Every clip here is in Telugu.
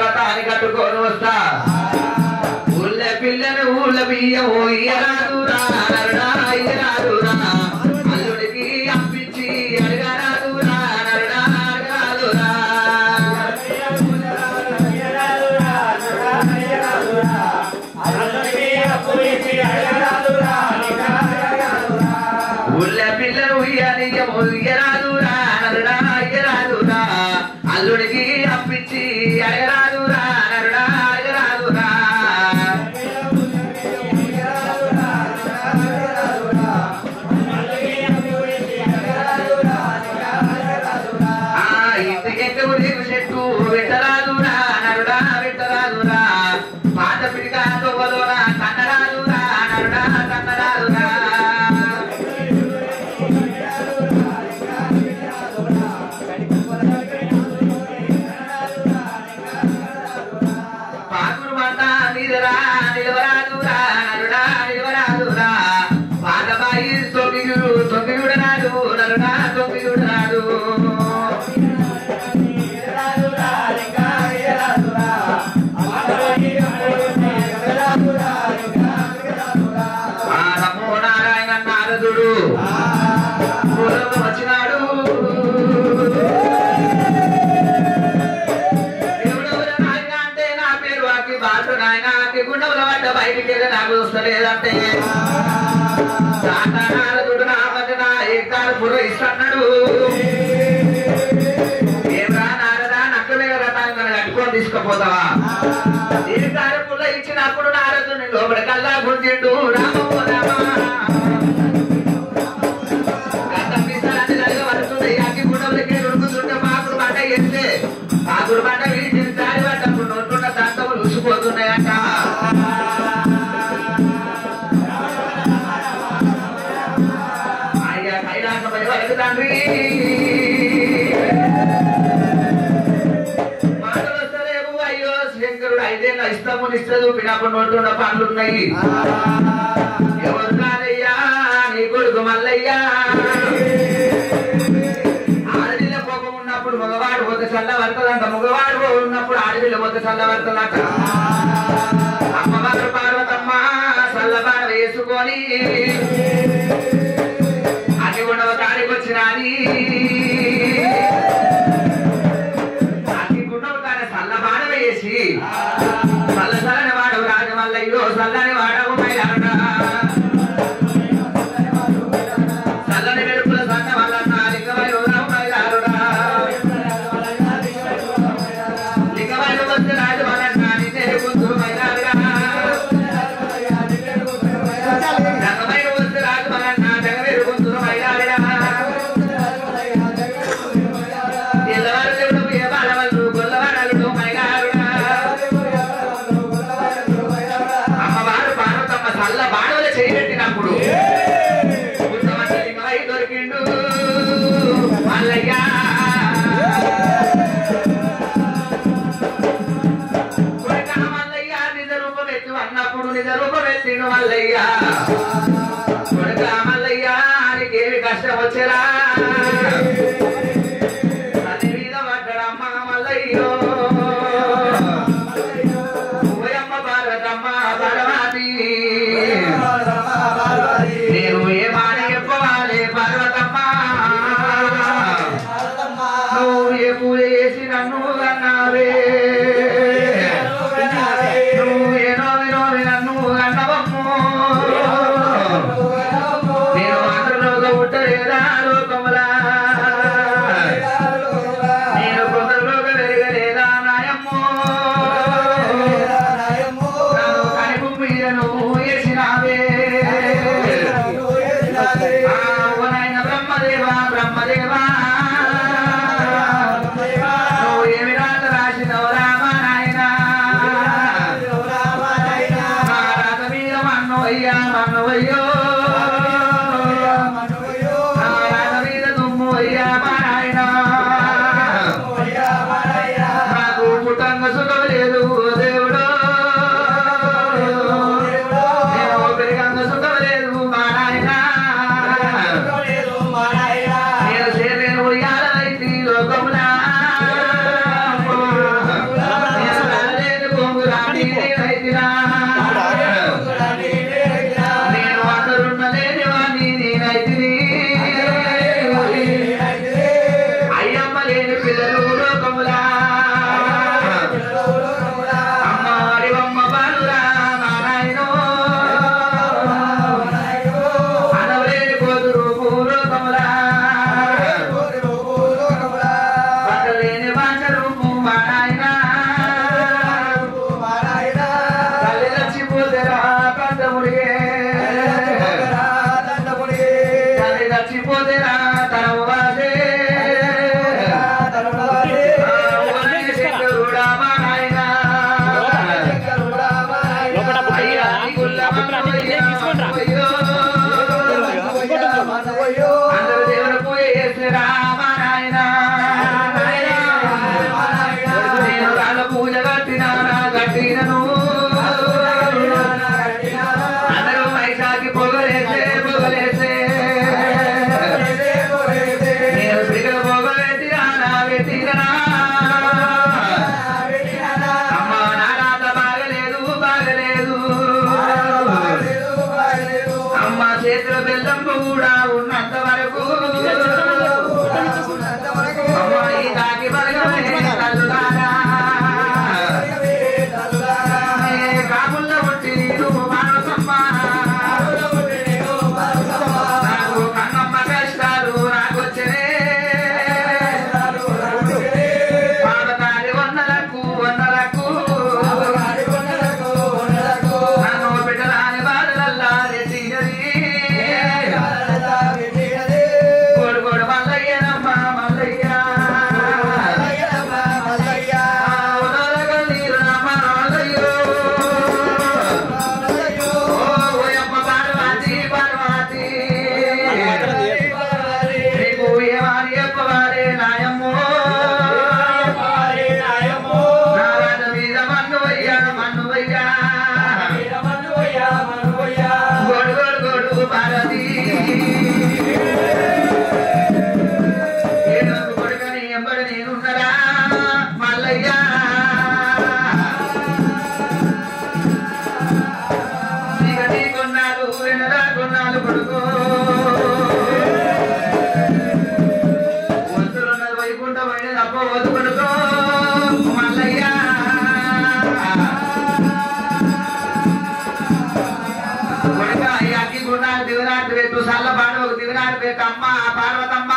వ్రతాన్ని కట్టుకొని వస్తా ఊళ్ళ పిల్లను ఊళ్ళ బియ్యం ఇయ్యరాదురా నరుడా ఇయ్యరాదురా అల్లుడికి అప్పించి అడగరాదురా నరుడా అడగరాదురా ఊళ్ళ పిల్లను ఇయ్యరాదురా నరుడా ఇయ్యరాదురా అల్లుడికి అప్పించి అడగరాదురా నరుడా అడగరాదురా చెట్టు పెట్టరాదురా నరుడా పెట్టరాదురా పాత పిడిగా తొవ్వలోనా కన్నరాదురా నరుడా కన్నరాదురా పాకురు మాట నిలరా నిలవరాదురా నరుడా నిలవరాదురా పాతబాయి తొంగియుడరాదు నరుడా తొంగియుడరాదు నమో నారాయణ నారదుడు పూర్వం వచ్చినాడు దేవుడెవరు నాయన అంటే నా పేరు వాకి బాటు నాయన గుండముల పడ్డ బయటికి వెళ్ళి నాకు చూస్తలేదంటే నారదుడు నా మధ్యన ఏకాలు పురోహిస్తున్నాడు ఏమరా నారదా నక్క మీద రథాన్ని కట్టుకొని తీసుకుపోతావా ఏ కార్యపుల్ల ఇచ్చినప్పుడు నారదుని లోపల కల్లా గుంజిండు రామో రామా కట్టపిస్తారని నలుగ పడుతుంది అగ్గి గుండములకి ఉడుకుతుంటే పాకుడు పంట ఎత్తే పాకుడు పంట వీటి దారి పడ్డప్పుడు నోటున్న దంతములు ఉసిపోతున్నాయంట అయ్యా కైలాసపై వరకు తండ్రి శంకరుడు ఐదేళ్ళ ఇష్టము నిష్ట చూపినప్పుడు నోటున్న పనులున్నాయి ఎవరు కాదయ్యా నీ కొడుకు మల్లయ్యా ఆడపిల్ల కోపం ఉన్నప్పుడు మగవాడు ఒక చల్ల పడుతుందంట మగవాడు ఉన్నప్పుడు ఆడపిల్ల ఒక చల్ల పడుతుందంట అమ్మవారు పార్వతమ్మ చల్లబాడ వేసుకొని అన్ని ఉండవ కాడికి వచ్చినాని చల్లని వాడవు రాజమల్లయ్యో చల్లని వాడవు మైలాడ చల్లని వెలుపుల సన్న వల్ల లింగమయ్యో మైలారుడా లింగమయ్య వచ్చి రాజు వలన నిన్నే గుంతు మైలారుగా రంగమయ్య వచ్చి రాజు వలన జగవేరు గుంతు మైలారుడా ఎల్లవారు దేవుడు ఏ బాలవల్లు గొల్లవాడలు మైలారుడా చల్ల బాణవల చేయబెట్టినప్పుడు దొరికిండు మల్లయ్యా మల్లయ్యా నిజ రూపం ఎత్తు అన్నప్పుడు నిజ రూపం ఎత్తిండు మల్లయ్యా కొడుక మల్లయ్యా నీకేమి కష్టం వచ్చేరా తల్లి మీద పడ్డడమ్మ మల్లయ్యో ఓయమ్మ పార్వతమ్మ పరమాతి నేను ఏ మాట చెప్పవాలి పార్వతమ్మ నువ్వు ఏ పూజ చేసి నన్ను అన్నావే నువ్వు ఏనో వినోవి నన్ను అన్నవమ్ము నేను మాటలోగా ఉట్టలేదా లోకములా నేను కొందరులోగా వెరగలేదా నాయమ్మో కనిపు మీద నువ్వు వేసినావే బ్రహ్మదేవా బ్రహ్మదేవా నువ్వు ఏమి రాత రాసినవు రామా నాయన రాత మీద మన్ను అయ్యా మన్ను అయ్యో రాత మీద నువ్వు చచ్చిపోతేరా తరవాసే శంకరుడా మా నాయన అయ్యా అందరూ దేవుడు పూజ చేసిరా మా నాయన నేను రాళ్ళ పూజ కట్టినా కట్టినను అందరూ పైసాకి పొగలేసే పొగలేసే నేను పిగల పొగలేసినా నా పెట్టినా అమ్మ నా రాత బాగలేదు బాగలేదు అమ్మ చేతుల బెల్లం కూడా ఉన్నంత వరకు అమ్మ ఈ కాకి బలగమే తల్లులారా కాపుల్లో పుట్టి నువ్వు మానసమ్మ నాకు కన్నమ్మ కష్టాలు నాకొచ్చనే పాదకారి వందలకు వందలకు నన్ను బిడ్డలాని బాధలల్లా రెసినది గోడు మల్లయ్యనమ్మ మల్లయ్య నీరునమ్మ మల్లయ్యో ఓయమ్మ పార్వతి పార్వతి నీకు ఏమని చెప్పవారే నాయమ్మో నా రాజ మీద మన్నువయ్యా మన్నువయ్యా గోడు గోడు గోడు పార్వతి ఏనుగు కొడుకని ఎంబడి నేనున్నరా మల్లయ్య చీకటి కొన్నాళ్ళు వెనరా కొన్నాళ్ళు కొడుకు వంతులున్నది వైకుంఠం అయినది అప్ప వద్దు కొడుకు మల్లయ్య కొడుక అయ్యాకి గుండాలు దివనాటి పెట్టు సల్ల పాడవకు దివనాటి పెట్టు అమ్మ పార్వతమ్మ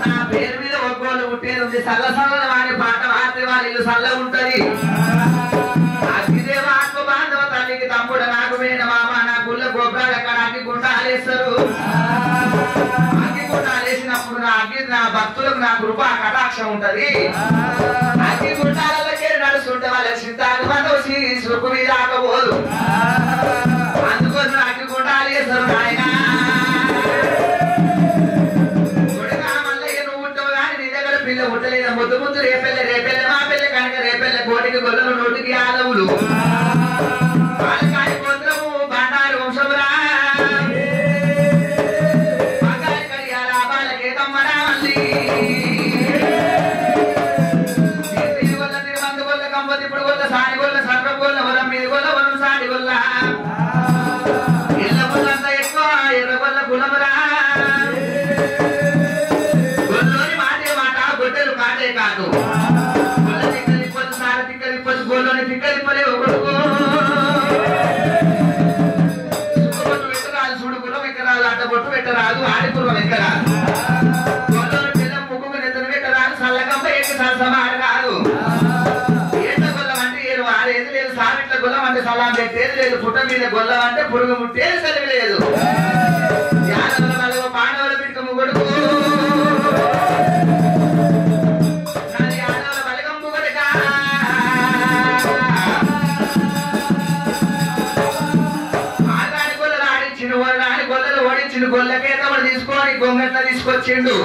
నా పేరు మీద ఒక్కోళ్ళు పుట్టేది ఉంది సల్ల సల్ల వాడి పాట వాడి వాళ్ళ ఇల్లు సల్ల ఉంటది అగ్గిదేవ ఆత్మ బాంధవ తల్లికి తమ్ముడు నాకు వేణ మామ నా గుళ్ళ గోపురాలు ఎక్కడ అగ్గి గుండాలేస్తారు అగ్గి గుండాలేసినప్పుడు నా అగ్గి నా భక్తులకు నా కృప కటాక్షం ఉంటది అగ్గి గుండాలకే నడుస్తుంటే వాళ్ళ సిద్ధాలు మనోసి సురుకు మీద ఆకపోదు అందుకోసం అగ్గి గుండాలేస్తారు నాయన పిల్ల పుట్టలేదు ముద్దు ముద్దు రేపెళ్ళే రేపెళ్ళే మా పెళ్ళి కనుక రేపెళ్ళే కోటికి గొల్లలు నోటికి ఆలవులు పాలకాయ గోత్రము బండారు వంశమురా బంగారు కడియాల బాలకే తమ్మరా మళ్ళీ గొల్ల తిరుమందు గొల్ల కంపతిప్పుడు గొల్ల సాని గొల్ల సర్వ గొల్ల వరం మీద గొల్ల వరం సాని గొల్ల ఇళ్ళ గొల్లంత ఎక్కువ ఎర్ర గొల్ల గుణమురా గొడ్డలు కాదే కాదు గొల్ల తిక్కలిప్పదు సార తిక్కలిప్పదు గొల్లోని తిక్కలిప్పలే ఒకడుకో సుఖబొట్టు పెట్టరాదు చూడు గుర్రం ఎక్కరాదు అడ్డబొట్టు పెట్టరాదు ఆడిపుర్రం ఎక్కరాదు గొల్లోని పిల్లం ముగ్గుకు నెత్తను పెట్టరాదు సల్లగంప ఎక్కి సరసమాడ కాదు ఏట గొల్లం అంటే ఏరు ఆడేది లేదు సామెట్ల గొల్లం అంటే సలాం పెట్టేది లేదు పుట్ట మీద గొల్లం అంటే పురుగు ముట్టేది సెలవు లేదు యాదవుల వల్ల పాండవుల పిట్టుకు కొడుకు గొల్లకే తమడు తీసుకొని గొంగట్ల తీసుకొచ్చిండు